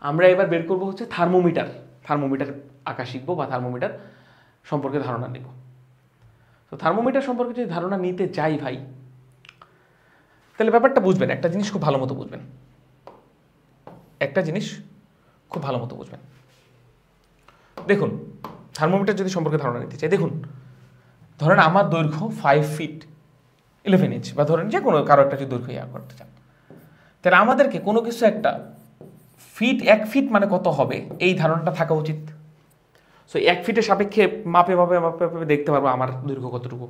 আমরা এবার বের করবো হচ্ছে থার্মোমিটার আঁকা শিখবো বা থার্মোমিটার সম্পর্কে ধারণা নিব। তো থার্মোমিটার সম্পর্কে যদি ধারণা নিতে যাই ভাই, তাহলে ব্যাপারটা বুঝবেন, একটা জিনিস খুব ভালো মতো বুঝবেন, দেখুন থার্মোমিটার যদি সম্পর্কে ধারণা নিতে চাই, দেখুন ধরেন আমার দৈর্ঘ্য 5 ফিট 11 ইঞ্চ, বা ধরেন যে কোনো কারো একটা যদি দৈর্ঘ্য ইয়া করতে চান, তাহলে আমাদেরকে কোনো কিছু একটা এক ফিট মানে কত হবে এই ধারণাটা থাকা উচিত। সো 1 ফিটের সাপেক্ষে মাপে দেখতে পারবো আমার দৈর্ঘ্য কতটুকু,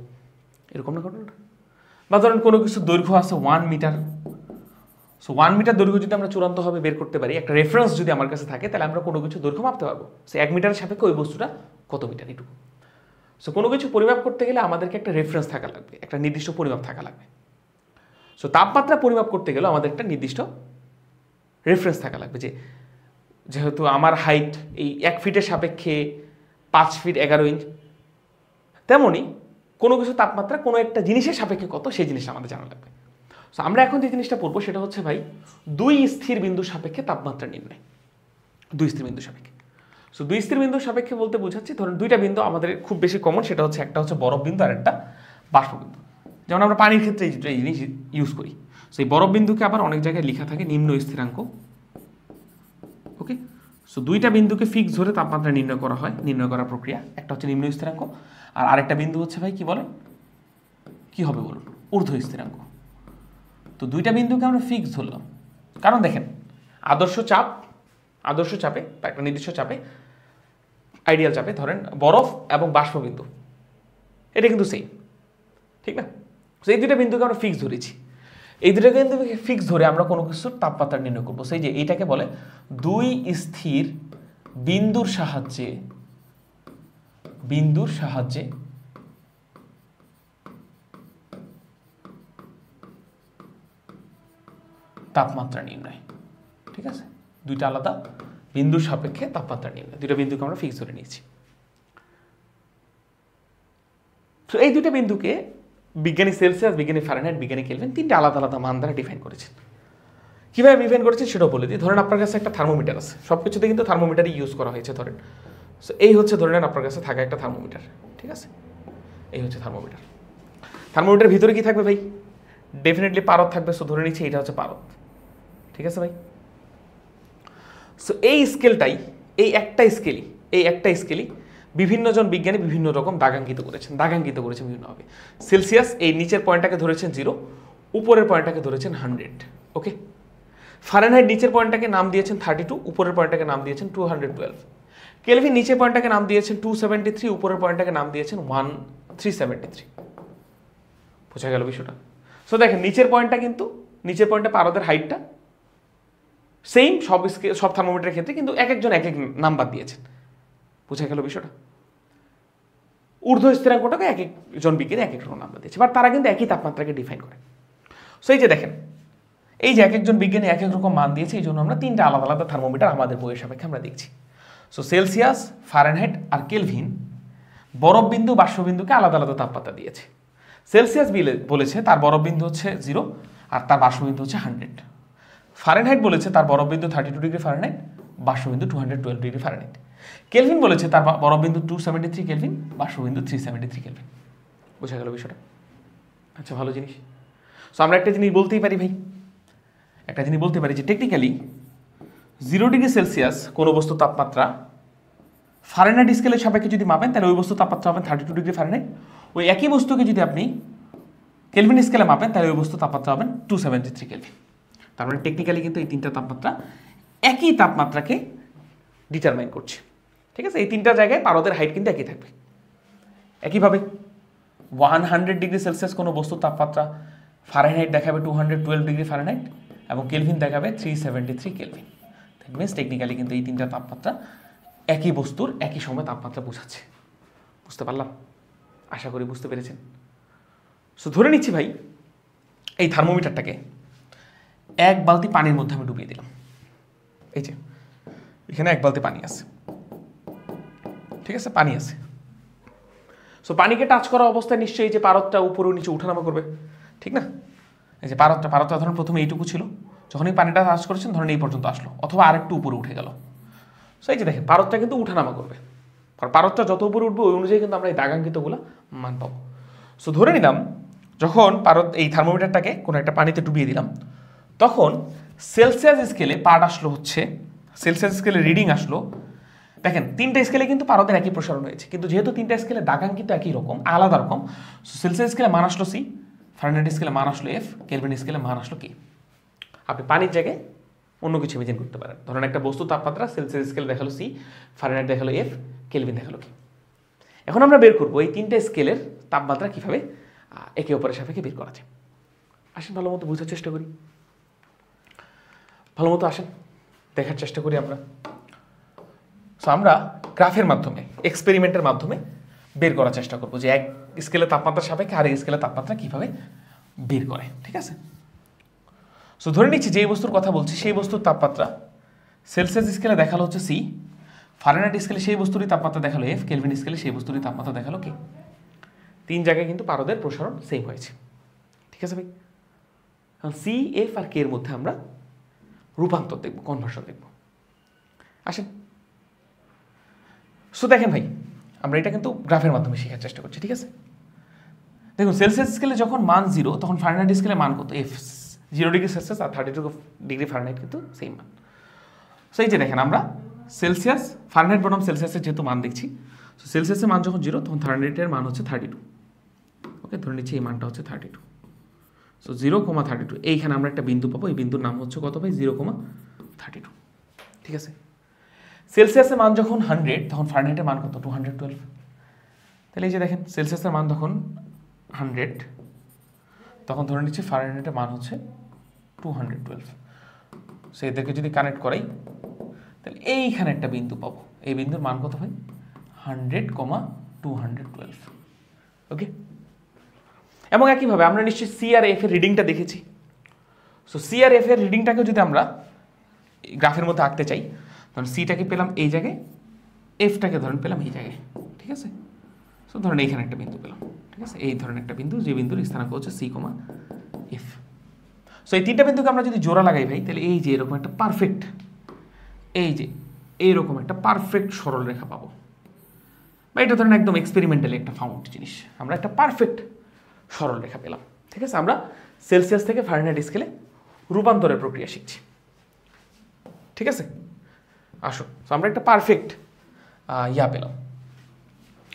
এরকম না ঘটনাটা। বা ধরেন কোনো কিছু দৈর্ঘ্য আছে 1 মিটার, সো 1 মিটার দৈর্ঘ্য যদি আমরা চূড়ান্তভাবে বের করতে পারি, একটা রেফারেন্স যদি আমার কাছে থাকে, তাহলে আমরা কোনো কিছু দৈর্ঘ্য মাপতে পারবো। সো 1 মিটারের সাপেক্ষে ওই বস্তুটা কত মিটার, এটুকু। সো কোনো কিছু পরিমাপ করতে গেলে আমাদেরকে একটা রেফারেন্স থাকা লাগবে, একটা নির্দিষ্ট পরিমাপ থাকা লাগবে। সো তাপমাত্রা পরিমাপ করতে গেলেও আমাদের একটা নির্দিষ্ট রেফারেন্স থাকা লাগবে, যেহেতু আমার হাইট এই 1 ফিটের সাপেক্ষে 5 ফিট 11 ইঞ্চ, তেমনই কোনো কিছু তাপমাত্রা কোনো একটা জিনিসের সাপেক্ষে কত, সেই জিনিসটা আমাদের জানা লাগবে। সো আমরা এখন যে জিনিসটা পড়বো সেটা হচ্ছে ভাই 2 স্থির বিন্দুর সাপেক্ষে তাপমাত্রা নির্ণয়। 2 স্থির বিন্দুর সাপেক্ষে। সো 2 স্থির বিন্দুর সাপেক্ষে বলতে বোঝাচ্ছি, ধরেন দুইটা বিন্দু আমাদের খুব বেশি কমন, সেটা হচ্ছে একটা হচ্ছে বরফ বিন্দু আর একটা বাষ্প বিন্দু। যেমন আমরা পানির ক্ষেত্রে এই জিনিস ইউজ করি। সো এই বরফ বিন্দুকে আবার অনেক জায়গায় লেখা থাকে নিম্ন স্থিরাঙ্ক। ওকে, সো দুইটা বিন্দুকে ফিক্স ধরে তাপমাত্রা নির্ণয় করা হয়, নির্ণয় করার প্রক্রিয়া। একটা হচ্ছে নিম্ন স্থিরাঙ্ক, আর আরেকটা বিন্দু হচ্ছে ভাই কি বলে, কি হবে বলুন, ঊর্ধ্ব স্থিরাঙ্ক। তো দুইটা বিন্দুকে আমরা ফিক্স ধরলাম, কারণ দেখেন আদর্শ চাপে বা একটা নির্দিষ্ট চাপে, আইডিয়াল চাপে ধরেন বরফ এবং বাষ্পবিন্দু, এটা কিন্তু সেম, ঠিক না? তো এই দুইটা বিন্দুকে আমরা ফিক্স ধরেছি, এই দুটো কিন্তু ফিক্স ধরে আমরা কোনো কিছুর তাপমাত্রা নির্ণয় করবো। সেই যে এইটাকে বলে 2 স্থির বিন্দুর সাহায্যে তাপমাত্রা নির্ণয়। ঠিক আছে, দুইটা আলাদা বিন্দুর সাপেক্ষে তাপমাত্রা নির্ণয়, দুইটা বিন্দুকে আমরা ফিক্স ধরে নিয়েছি। তো এই দুইটা বিন্দুকে বিজ্ঞানী সেলসিয়াস, বিজ্ঞানী ফারেনহাইট, বিজ্ঞানী কেলভিন তিনটা আলাদা আলাদা মান দ্বারা ডিফাইন করেছেন। কীভাবে ডিফাইন করেছেন সেটাও বলে দিই। ধরেন আপনার কাছে একটা থার্মোমিটার আছে, সব কিছুতে কিন্তু থার্মোমিটারই ইউজ করা হয়েছে। ধরেন সো এই হচ্ছে ধরে নেন আপনার কাছে থাকা একটা থার্মোমিটার, ঠিক আছে? এই হচ্ছে থার্মোমিটার। থার্মোমিটার ভিতরে কি থাকবে ভাই? ডেফিনেটলি পারদ থাকবে। সো ধরে নিচ্ছি এটা হচ্ছে পারদ, ঠিক আছে ভাই? সো এই স্কেলটাই, এই একটা স্কেলই বিভিন্ন জন বিজ্ঞানী বিভিন্ন রকম দাগাঙ্কিত করেছেন বিভিন্নভাবে। সেলসিয়াস এই নিচের পয়েন্টটাকে ধরেছেন 0, উপরের পয়েন্টটাকে ধরেছেন 100। ওকে, ফারেনহাইট নিচের পয়েন্টটাকে নাম দিয়েছেন 32, উপরের পয়েন্টটাকে নাম দিয়েছেন 212। কেলভিন নিচের পয়েন্টটাকে নাম দিয়েছেন 273, উপরের পয়েন্টটাকে নাম দিয়েছেন 1373। বোঝা গেল বিষয়টা? সো দেখেন নিচের পয়েন্টটা পারদের হাইটটা সেম সব থার্মোমিটারের ক্ষেত্রে, কিন্তু এক একজন এক এক নাম্বার দিয়েছেন। বোঝা গেল বিষয়টা? ঊর্ধ্ব স্থিরাঙ্কটাকে এক একজন বিজ্ঞানী এক এক রকম নাম্বার দিয়েছে, বাট তারা কিন্তু একই তাপমাত্রাকে ডিফাইন করে। সো এই যে দেখেন, এই যে এক একজন বিজ্ঞানী এক এক রকম মান দিয়েছে, এই জন্য আমরা তিনটা আলাদা আলাদা থার্মোমিটার আমাদের বইয়ের সাপেক্ষে আমরা দেখছি। সো সেলসিয়াস, ফারেনহাইট আর কেলভিন বরফ বিন্দু, বাষ্পবিন্দুকে আলাদা আলাদা তাপমাত্রা দিয়েছে। সেলসিয়াস বলেছে তার বরফ বিন্দু হচ্ছে 0 আর তার বাষ্পবিন্দু হচ্ছে 100। ফারেনহাইট বলেছে তার বরফ বিন্দু 32 ডিগ্রি ফারেনহাইট, বাষ্পবিন্দু 212 ডিগ্রি ফারেনহাইট। কেলভিন বলেছে তার বরফ বিন্দু 273 কেলভিন, বাষ্পবিন্দু 373 কেলভিন। বোঝা গেল বিষয়টা? আচ্ছা, ভালো জিনিস। সো আমরা একটা জিনিস বলতেই পারি ভাই, যে টেকনিক্যালি 0 ডিগ্রি সেলসিয়াস কোনো বস্তু তাপমাত্রা ফারেনহাইট স্কেলের সাপেক্ষে যদি মাপেন, তাহলে ওই বস্তু তাপমাত্রা পাবেন 32 ডিগ্রি ফারেনহাইট। ওই একই বস্তুকে যদি আপনি কেলভিন স্কেলে মাপেন, তাহলে ওই বস্তু তাপমাত্রা পাবেন 273 কেলভিন। তার মানে টেকনিক্যালি কিন্তু এই তিনটা তাপমাত্রা একই তাপমাত্রাকে ডিটারমাইন করছে, ঠিক আছে? এই তিনটা জায়গায় পারদের হাইট কিন্তু একই থাকবে। একইভাবে 100 ডিগ্রি সেলসিয়াস কোনো বস্তুর তাপমাত্রা ফারেনহাইট দেখাবে 212 ডিগ্রি ফারেনহাইট এবং কেলভিন দেখাবে 373 কেলভিন। দ্যাট মিনস টেকনিক্যালি কিন্তু এই তিনটা তাপমাত্রা একই বস্তুর একই সময় তাপমাত্রা বোঝাচ্ছে। বুঝতে পারলাম? আশা করি বুঝতে পেরেছেন। সো ধরে নিচ্ছি ভাই এই থার্মোমিটারটাকে 1 বালতি পানির মধ্যে আমি ডুবিয়ে দিলাম। এই যে এখানে 1 বালতি পানি আছে, ঠিক আছে? পানি আছে। সো পানিকে টাচ করা অবস্থায় নিশ্চয়ই এই যে পারদটা উপরে নিচে উঠানামা করবে, ঠিক না? এই যে পারদটা ধরুন প্রথমে এইটুকু ছিল, যখন এই পানিটা টাচ করেছেন ধরেন এই পর্যন্ত আসলো, অথবা আরেকটু উপরে উঠে গেল। সো এই যে দেখেন পারদটা কিন্তু উঠানামা করবে, আর পারদটা যত উপরে উঠবে ওই অনুযায়ী কিন্তু আমরা এই দাগাঙ্কিতগুলো মান পাবো। সো ধরে নিলাম যখন পারদ এই থার্মোমিটারটাকে কোনো একটা পানিতে ডুবিয়ে দিলাম, তখন সেলসিয়াস স্কেলে পার্ট আসলো হচ্ছে, সেলসিয়াস স্কেলে রিডিং আসলো, দেখেন তিনটা স্কেলে কিন্তু পারদের একই প্রসারণ হয়েছে, কিন্তু যেহেতু তিনটা স্কেলে দাগাঙ্কিত একই রকম, আলাদা রকম, সেলসিয়াস স্কেলে মান আসলো সি, ফারেনহাইট স্কেলে মান আসলো এফ, কেলভিন স্কেলে মান আসলো কে। আপনি পানির জায়গায় অন্য কিছু ইমেজিন করতে পারেন। ধরেন একটা বস্তু তাপমাত্রা সেলসিয়াস স্কেলে দেখালো সি, ফারেনহাইট দেখালো এফ, কেলভিন দেখালো কে। এখন আমরা বের করবো এই তিনটা স্কেলের তাপমাত্রা কীভাবে একে অপরের সাপেক্ষে বের করা যায়। আসেন ভালো মতো বোঝার চেষ্টা করি, ভালো মতো আসেন দেখার চেষ্টা করি আমরা। সো আমরা গ্রাফের মাধ্যমে, এক্সপেরিমেন্টের মাধ্যমে বের করার চেষ্টা করবো যে এক স্কেলের তাপমাত্রার সাপেক্ষে আরেক স্কেলের তাপমাত্রা কীভাবে বের করে, ঠিক আছে। সো ধরে নিচ্ছি যে বস্তুর কথা বলছি সেই বস্তুর তাপমাত্রা সেলসিয়াস স্কেলে দেখালো হচ্ছে সি, ফারেনহাইট স্কেলে সেই বস্তুরই তাপমাত্রা দেখালো এফ, কেলভিন স্কেলে সেই বস্তুরই তাপমাত্রা দেখালো কে। তিন জায়গায় কিন্তু পারদের প্রসারণ সেম হয়েছে, ঠিক আছে ভাই। এখন সি, এফ আর কে এর মধ্যে আমরা রূপান্তর দেখব, কনভার্সন দেখব। আসেন। সো দেখেন ভাই আমরা এটা কিন্তু গ্রাফের মাধ্যমে শেখার চেষ্টা করছি, ঠিক আছে। দেখুন সেলসিয়াস স্কেলে যখন মান 0 তখন ফারেনহাইট স্কেলে মান কত, এফ 0 ডিগ্রি সেলসিয়াস আর 32 ডিগ্রি ফারেনহাইট কিন্তু সেম মান। সো এই যে দেখেন আমরা সেলসিয়াস, ফারেনহাইট বনাম সেলসিয়াসের যেহেতু মান দেখছি, সো সেলসিয়াসের মান যখন 0 তখন ফারেনহাইটের মান হচ্ছে 32। ওকে, ধরে নিচ্ছি এই মানটা হচ্ছে 32। সো 0,32 এইখানে আমরা একটা বিন্দু পাবো, এই বিন্দুর নাম হচ্ছে কত ভাই, 0,32, ঠিক আছে। সেলসিয়াসের মান যখন 100 তখন ফারেনহাইটের মান কত, 212। তাহলে এই যে দেখেন সেলসিয়াসের মান যখন 100 তখন ধরে নিচ্ছি ফারেনহাইটের মান হচ্ছে 212। সো এদেরকে যদি কানেক্ট করাই তাহলে এইখানে একটা বিন্দু পাবো, এই বিন্দুর মান কত ভাই, 100,212। ওকে, এবং একইভাবে আমরা নিশ্চয়ই সি আর এফ এর রিডিংটা দেখেছি। সো সি আর এফ এর রিডিংটাকে যদি আমরা গ্রাফের মধ্যে আঁকতে চাই, ধরুন সিটাকে পেলাম এই জায়গায়, এফটাকে ধরেন পেলাম এই জায়গায়, ঠিক আছে। সো ধরেন এইখানে একটা বিন্দু পেলাম, ঠিক আছে, এই ধরনের একটা বিন্দু, যে বিন্দুর স্থানাঙ্ক হচ্ছে সি, এফ। সো এই তিনটা বিন্দুকে আমরা যদি জোড়া লাগাই ভাই, তাহলে এই যে এরকম একটা পারফেক্ট, এই যে এইরকম একটা পারফেক্ট সরল রেখা পাবো। বা এটা ধরেন একদম এক্সপেরিমেন্টালি একটা ফাউন্ড জিনিস, আমরা একটা পারফেক্ট সরল রেখা পেলাম, ঠিক আছে। আমরা সেলসিয়াস থেকে ফারেনহাইট স্কেলে রূপান্তরের প্রক্রিয়া শিখছি, ঠিক আছে। আসো, তো আমরা একটা পারফেক্ট পেলাম,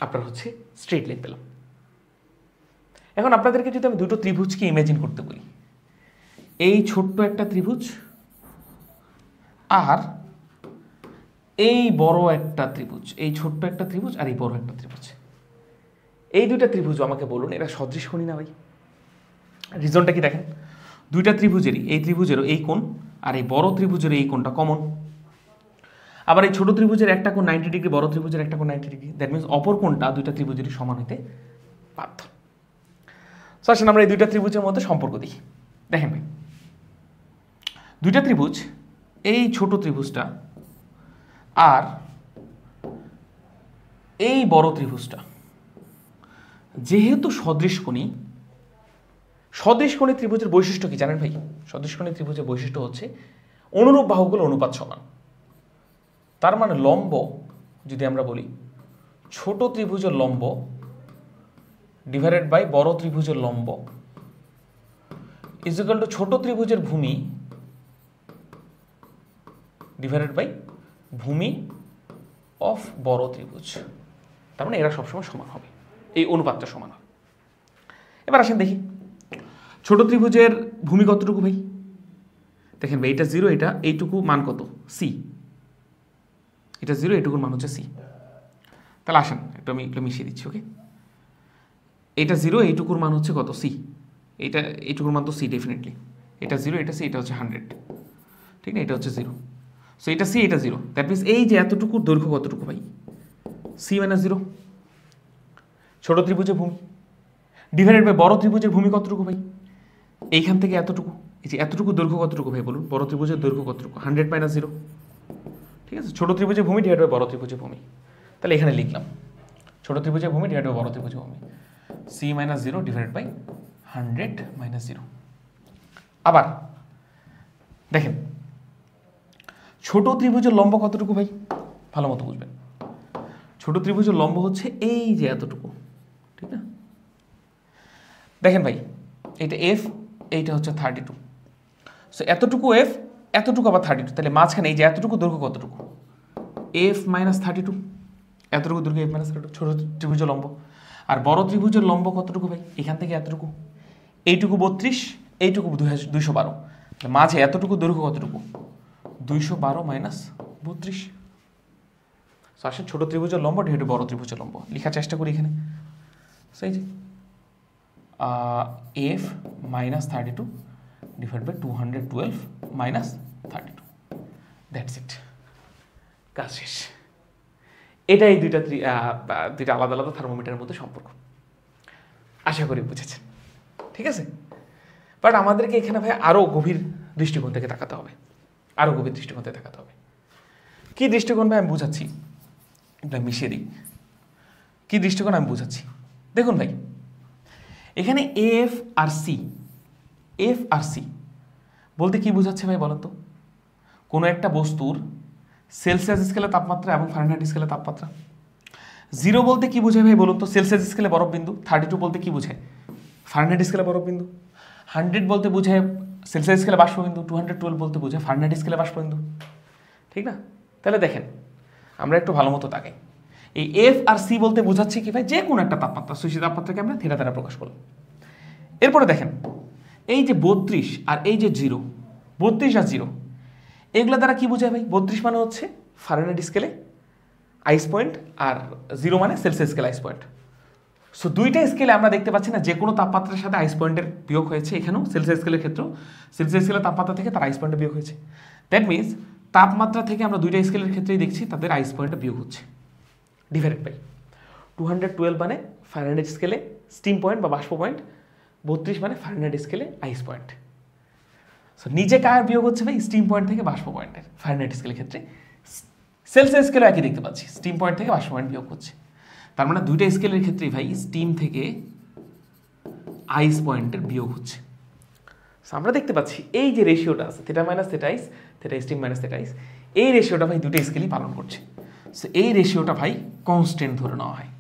আপনার হচ্ছে স্ট্রেট লাইন পেলাম। এখন আপনাদেরকে যদি আমি দুটো ত্রিভুজকে ইমেজিন করতে বলি, এই ছোট্ট একটা ত্রিভুজ আর এই বড় একটা ত্রিভুজ, এই ছোট্ট একটা ত্রিভুজ আর এই বড় একটা ত্রিভুজ, এই দুইটা ত্রিভুজ আমাকে বলুন এরা সদৃশ কোণই না ভাই? রিজনটা কি দেখেন, দুইটা ত্রিভুজেরই, এই ত্রিভুজেরও এই কোণ আর এই বড় ত্রিভুজের এই কোণটা কমন। আবার এই ছোট ত্রিভুজের একটা কোণ 90 ডিগ্রি, বড় ত্রিভুজের একটা কোণ 90 ডিগ্রি, দ্যাট মিনস অপর কোণটা দুইটা ত্রিভুজেরই সমান হতে বাধ্য। সো আসেন আমরা এই দুইটা ত্রিভুজের মধ্যে সম্পর্ক দেখি। দেখেন ভাই দুইটা ত্রিভুজ, এই ছোট ত্রিভুজটা আর এই বড় ত্রিভুজটা যেহেতু সদৃশকোণী, সদৃশকোণী ত্রিভুজের বৈশিষ্ট্য কি জানেন ভাই? সদৃশকোণী ত্রিভুজের বৈশিষ্ট্য হচ্ছে অনুরূপ বাহুগুলো অনুপাত সমান। তার মানে লম্ব যদি আমরা বলি, ছোট ত্রিভুজের লম্ব ডিভাইডেড বাই বড় ত্রিভুজের লম্ব ইজ ইকুয়াল টু ছোট ত্রিভুজের ভূমি ডিভাইডেড বাই ভূমি অফ বড় ত্রিভুজ। তার মানে এরা সবসময় সমান হবে, এই অনুপাতটা সমান হবে। এবার আসেন দেখি ছোট ত্রিভুজের ভূমি কতটুকু ভাই? দেখেন ভাই এটা 0, এটা এইটুকু মান কত, সি। এটা 0, এইটুকুর মান হচ্ছে সি। তাহলে আসেন একটু আমি এগুলো মিশিয়ে দিচ্ছি। ওকে, এটা 0, এইটুকুর মান হচ্ছে কত, সি। এটা এইটুকুর মান তো সি ডেফিনেটলি। এটা 0, এটা সি, এটা হচ্ছে 100, ঠিক না? এটা হচ্ছে 0। সো এটা সি, এটা 0, দ্যাট মিনস এই যে এতটুকুর দৈর্ঘ্য কতটুকু ভাই, সি মাইনাস 0। ছোট ত্রিভুজের ভূমি ডিভাইডেড বাই বড় ত্রিভুজের ভূমি কতটুকু ভাই, এইখান থেকে এতটুকু, এই যে এতটুকু দৈর্ঘ্য কতটুকু ভাই বলুন? বড় ত্রিভুজের দৈর্ঘ্য কতটুকু, 100 মাইনাস 0, ঠিক আছে। ছোট ত্রিভুজের ভূমি ডিভাইড বাই বড় ত্রিভুজের ভূমি। তাহলে এখানে লিখলাম ছোট ত্রিভুজের ভূমি ডিভাইড বাই বড় ত্রিভুজের ভূমি, C minus 0 divide by 100 minus 0। আবার দেখেন ছোট ত্রিভুজের লম্ব কতটুকু ভাই, ভালো মতো বুঝবেন। ছোট ত্রিভুজের লম্ব হচ্ছে এই যে এতটুকু, ঠিক না? দেখেন ভাই এইটা এফ, এইটা হচ্ছে 32, সো এতটুকু এফ, এতটুকু আবার 32, তাহলে মাঝখানে এই যে এতটুকু দৈর্ঘ্য কতটুকু, এফ মাইনাস 32, এতটুকু দৈর্ঘ্য এফ মাইনাস 32 ছোট ত্রিভুজের লম্ব। আর বড় ত্রিভুজের লম্ব কতটুকু ভাই, এখান থেকে এতটুকু, এইটুকু 32, এইটুকু 212, মাঝে এতটুকু দৈর্ঘ্য কতটুকু, 212 মাইনাস 32। আসলে ছোট ত্রিভুজের লম্ব ঢেটু বড় ত্রিভুজের লম্ব লেখার চেষ্টা করি এখানে। সেই যে F minus 32 divide by 212 minus 32, that's it, কাজ শেষ। এটাই দুইটা আলাদা আলাদা থার্মোমিটারের মধ্যে সম্পর্ক, আশা করি বুঝেছেন, ঠিক আছে? বাট আমাদেরকে এখানে ভাই আরও গভীর দৃষ্টিকোণ থেকে তাকাতে হবে, আরও গভীর দৃষ্টিকোণ থেকে তাকাতে হবে। কী দৃষ্টিকোণ ভাই আমি বুঝাচ্ছি, এটা মিশিয়ে দিই। কী দৃষ্টিকোণ আমি বুঝাচ্ছি, দেখুন ভাই এখানে F R C, F R C বলতে কি বোঝাচ্ছে ভাই বলেন তো? কোনো একটা বস্তুর সেলসিয়াস স্কেলে তাপমাত্রা এবং ফারেনহাইট স্কেলে তাপমাত্রা। 0 বলতে কি বোঝায় ভাই বলুন তো? সেলসিয়াস স্কেলে বরফ বিন্দু। 32 বলতে কি বোঝায়? ফারেনহাইট স্কেলে বরফ বিন্দু। 100 বলতে বোঝায় সেলসিয়াস স্কেলে বাষ্পবিন্দু। 212 বলতে বোঝায় ফারেনহাইট স্কেলে বাষ্পবিন্দু, ঠিক না? তাহলে দেখেন আমরা একটু ভালো মতো তাকাই। এই এফ আর সি বলতে বোঝাচ্ছে কি ভাই, যে কোনো একটা তাপমাত্রা, সেই তাপমাত্রাকে আমরা থিটা দ্বারা প্রকাশ করলাম। এরপরে দেখেন এই যে 32 আর এই যে 0, 32 আর 0 এগুলো দ্বারা কি বোঝায় ভাই? 32 মানে হচ্ছে ফারেনহাইট স্কেলে আইস পয়েন্ট, আর 0 মানে সেলসিয়াস স্কেলে আইস পয়েন্ট। সো দুইটা স্কেলে আমরা দেখতে পাচ্ছি না যে কোনো তাপমাত্রার সাথে আইস পয়েন্টের বিয়োগ হয়েছে। এখানেও সেলসিয়াস স্কেলের ক্ষেত্রেও সেলসিয়াস স্কেলের তাপমাত্রা থেকে তার আইস পয়েন্টের বিয়োগ হয়েছে। দ্যাট মিনস তাপমাত্রা থেকে আমরা দুইটা স্কেলের ক্ষেত্রেই দেখছি তাদের আইস পয়েন্টের বিয়োগ হচ্ছে, ডিভাইডেড বাই 212 মানে ফারেনহাইট স্কেলে স্টিম পয়েন্ট বা বাষ্প পয়েন্ট, 32 মানে ফারেনহাইট স্কেলে আইস পয়েন্ট। সো নিচে কার বিয়োগ হচ্ছে ভাই? স্টিম পয়েন্ট থেকে বাষ্প পয়েন্টের। ফারেনহাইট স্কেলের ক্ষেত্রে সেলসিয়াস স্কেলও একই দেখতে পাচ্ছি, স্টিম পয়েন্ট থেকে বাষ্প পয়েন্ট বিয়োগ হচ্ছে। তার মানে দুইটা স্কেলের ক্ষেত্রেই ভাই স্টিম থেকে আইস পয়েন্টের বিয়োগ হচ্ছে। আমরা দেখতে পাচ্ছি এই যে রেশিওটা আছে থিটা মাইনাস থিটা আইস, থিটা স্টিম মাইনাস থিটা আইস, এই রেশিওটা ভাই দুটো স্কেলই পালন করছে। সো এই রেশিওটা ভাই কনস্ট্যান্ট ধরে নেওয়া হয়,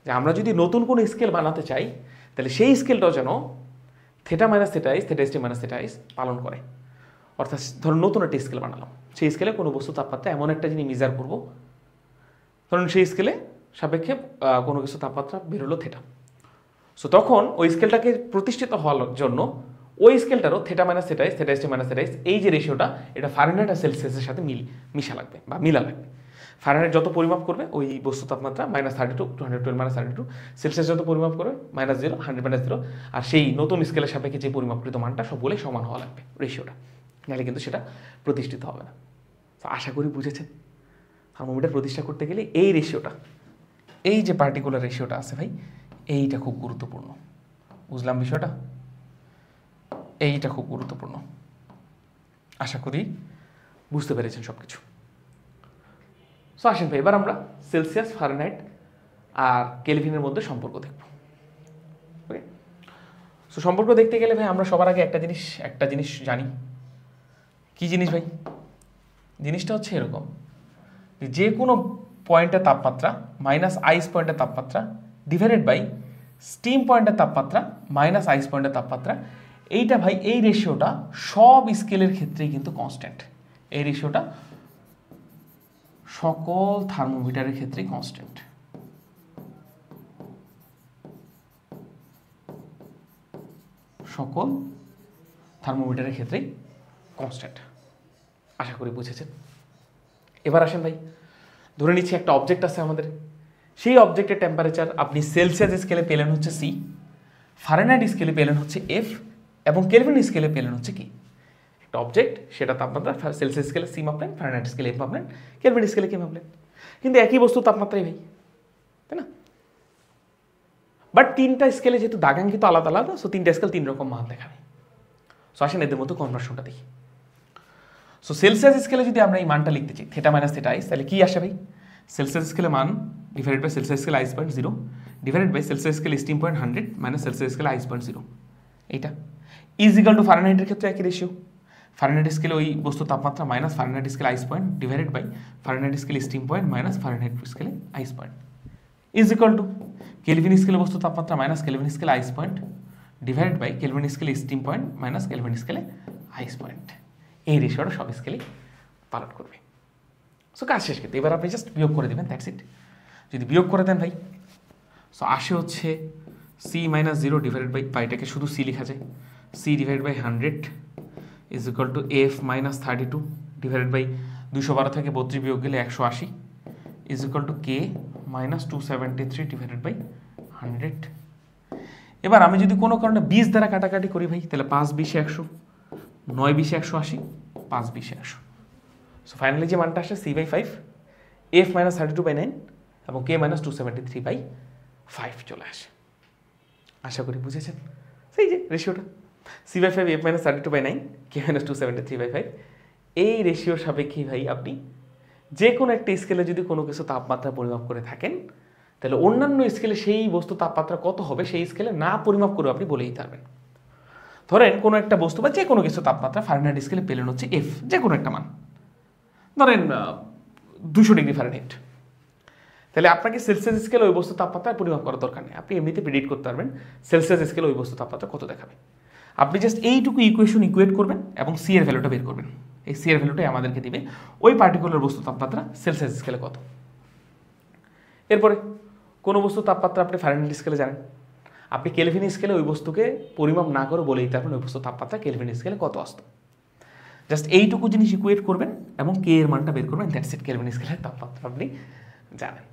যে আমরা যদি নতুন কোনো স্কেল বানাতে চাই তাহলে সেই স্কেলটাও যেন থিটা মাইনাস থিটা আইস, থিটা স্টিম মাইনাস থিটা আইস পালন করে। অর্থাৎ ধরুন নতুন একটা স্কেল বানালাম, সেই স্কেলে কোনো বস্তু তাপমাত্রা এমন একটা জিনিস মেজার করবো, ধরুন সেই স্কেলে সাপেক্ষে কোনো কিছু তাপমাত্রা বেরোলো থিটা। সো তখন ওই স্কেলটাকে প্রতিষ্ঠিত হওয়ার জন্য ওই স্কেলটারও থিটা মাইনাস থিটা আইস, থিটা স্টিম মাইনাস থিটা আইস, এই যে রেশিওটা এটা ফারেনহাইট আর সেলসিয়াসের সাথে মিশা লাগবে বা মিলা লাগবে। ফারেনহাইট যত পরিমাপ করবে ওই বস্তু তাপমাত্রা -32, 212 -32, সেলসিয়াস যত পরিমাপ করবে -0, 100 -0, আর সেই নতুন স্কেলের সাপেক্ষে যে পরিমাপকৃত মানটা সবগুলোই সমান হওয়া লাগবে রেশিওটা, নাহলে কিন্তু সেটা প্রতিষ্ঠিত হবে না। তো আশা করি বুঝেছেন থার্মোমিটার প্রতিষ্ঠা করতে গেলে এই রেশিওটা, এই যে পার্টিকুলার রেশিওটা আছে ভাই, এইটা খুব গুরুত্বপূর্ণ। বুঝলাম বিষয়টা? এইটা খুব গুরুত্বপূর্ণ, আশা করি বুঝতে পেরেছেন সব কিছু। সো আসেন ভাই এবার আমরা সেলসিয়াস, ফারেনহাইট আর কেলভিনের মধ্যে সম্পর্ক দেখব। ওকে, সো সম্পর্ক দেখতে গেলে ভাই আমরা সবার আগে একটা জিনিস জানি। কি জিনিস ভাই? জিনিসটা হচ্ছে এরকম, যে কোনো পয়েন্টের তাপমাত্রা মাইনাস আইস পয়েন্টের তাপমাত্রা ডিভাইডেড বাই স্টিম পয়েন্টের তাপমাত্রা মাইনাস আইস পয়েন্টের তাপমাত্রা, এইটা ভাই এই রেশিওটা সব স্কেলের ক্ষেত্রেই কিন্তু কনস্ট্যান্ট। এই রেশিওটা সকল থার্মোমিটারের ক্ষেত্রেই কনস্ট্যান্ট। সকল থার্মোমিটারের ক্ষেত্রেই কনস্ট্যান্ট, আশা করি বুঝেছেন। এবার আসেন ভাই, ধরে নিচ্ছি একটা অবজেক্ট আছে আমাদের, সেই অবজেক্টের টেম্পারেচার আপনি সেলসিয়াস স্কেলে পেলেন হচ্ছে সি, ফারেনহাইট স্কেলে পেলেন হচ্ছে এফ, এবং কেলভিন স্কেলে পেলেন হচ্ছে কি? একটা অবজেক্ট, সেটা তাপমাত্রা সেলসিয়াস স্কেলে সি মাপলেন, ফারেনহাইট স্কেলে এফ মাপলেন, কেলভিন স্কেলে কি মাপলেন, কিন্তু একই বস্তু তাপমাত্রাই ভাই, তাই না? বাট তিনটা স্কেলে যেহেতু দাগাঙ্কিত আলাদা আলাদা, সো তিনটা স্কেল তিন রকম মান দেখাবে। সো আসেন এদের মধ্যে কনভার্সনটা দেখি। সো সেলসিয়াস স্কেলে যদি আমরা এই মানটা লিখতে চাই থিটা মাইনাস থিটা আইস, তাহলে কি আসে ভাই? সেলসিয়াস স্কেলে মান ডিভাইডেড বাই সেলসিয়াস স্কেলে ice point 0 divided by Celsius স্কেলে স্টিম পয়েন্ট 100 মাইনাস সেলসিয়াস স্কেলে আইস পয়েন্ট 0, এইটা ইজ ইকাল টু ফারেনহাইটের ক্ষেত্রে একই রেশিও। ফারেনহাইট স্কেলে ওই বস্তু তাপমাত্রা মাইনাস ফারেনহাইট স্কেলে ice point divided by Fahrenheit স্কেলে স্টিম পয়েন্ট মাইনাস ফারেনহাইট স্কেলে ice point is equal to Kelvin স্কেলে বস্তু তাপমাত্রা মাইনাস কেলভিন স্কেলে ice point divided by Kelvin স্কেলে স্টিম পয়েন্ট মাইনাস কেলভিন স্কেলে আইস পয়েন্ট। এই রেশিওটা সব স্কেলেই পালন করবে। সো কাজ শেষ কিন্তু এবার আপনি জাস্ট বিয়োগ করে দেবেন, দ্যাটস ইট। যদি বিয়োগ করে দেন ভাই, সো আসে হচ্ছে সি মাইনাস 0 ডিভাইডেড বাই পাইটাকে শুধু সি লেখা যায়, C divide by 100 is equal to F minus 32 divided by 212 থেকে 32 বিয়োগ গেলে 180 is equal to K minus 273 divided by 100। এবার আমি যদি কোনো কারণে 20 দ্বারা কাটাকাটি করি ভাই, তাহলে 5 20 100, 9 20 180, 5 20 100। সো ফাইনালি যে মানটা আসে C by 5, F minus 32 by 9 এবং কে মাইনাস 273 বাই 5 চলে আসে। আশা করি বুঝেছেন সেই যে রেশিওটা C by 5 F minus 32 by 9 K minus 273 by 5। এই রেশিওর সাপেক্ষে ভাই আপনি যে কোনো একটা স্কেলে যদি কোনো কিছু তাপমাত্রা পরিমাপ করে থাকেন, তাহলে অন্যান্য স্কেলে সেই বস্তু তাপমাত্রা কত হবে সেই স্কেলে না পরিমাপ করে আপনি বলে দিতে পারবেন। ধরেন কোনো একটা বস্তু বা যে কোনো কিছু তাপমাত্রা ফারেনহাইট স্কেলে পেলেন হচ্ছে এফ, যে কোনো একটা মান, ধরেন 200 ডিগ্রি ফারেনহাইট, তাহলে আপনাকে সেলসিয়াস স্কেলে ওই বস্তু তাপমাত্রা পরিমাপ করার দরকার নেই, আপনি এমনিতে প্রেডিক্ট করতে পারবেন সেলসিয়াস স্কেলে ওই বস্তু তাপমাত্রা কত দেখাবে। আপনি জাস্ট এইটুকু ইকুয়েশন ইকুয়েট করবেন এবং সি এর ভ্যালুটা বের করবেন। এই সি এর ভ্যালুটাই আমাদেরকে দিবে ওই পার্টিকুলার বস্তু তাপমাত্রা সেলসিয়াস স্কেলে কত। এরপরে কোনো বস্তু তাপমাত্রা আপনি ফারেনহাইট স্কেলে জানেন, আপনি কেলভিন স্কেলে ওই বস্তুকে পরিমাপ না করে বলে দিতে পারবেন ওই বস্তু তাপমাত্রা কেলভিন স্কেলে কত আসতো। জাস্ট এইটুকু জিনিস ইকুয়েট করবেন এবং কে এর মানটা বের করবেন, দ্যাটস ইট, কেলভিন স্কেলের তাপমাত্রা আপনি জানেন।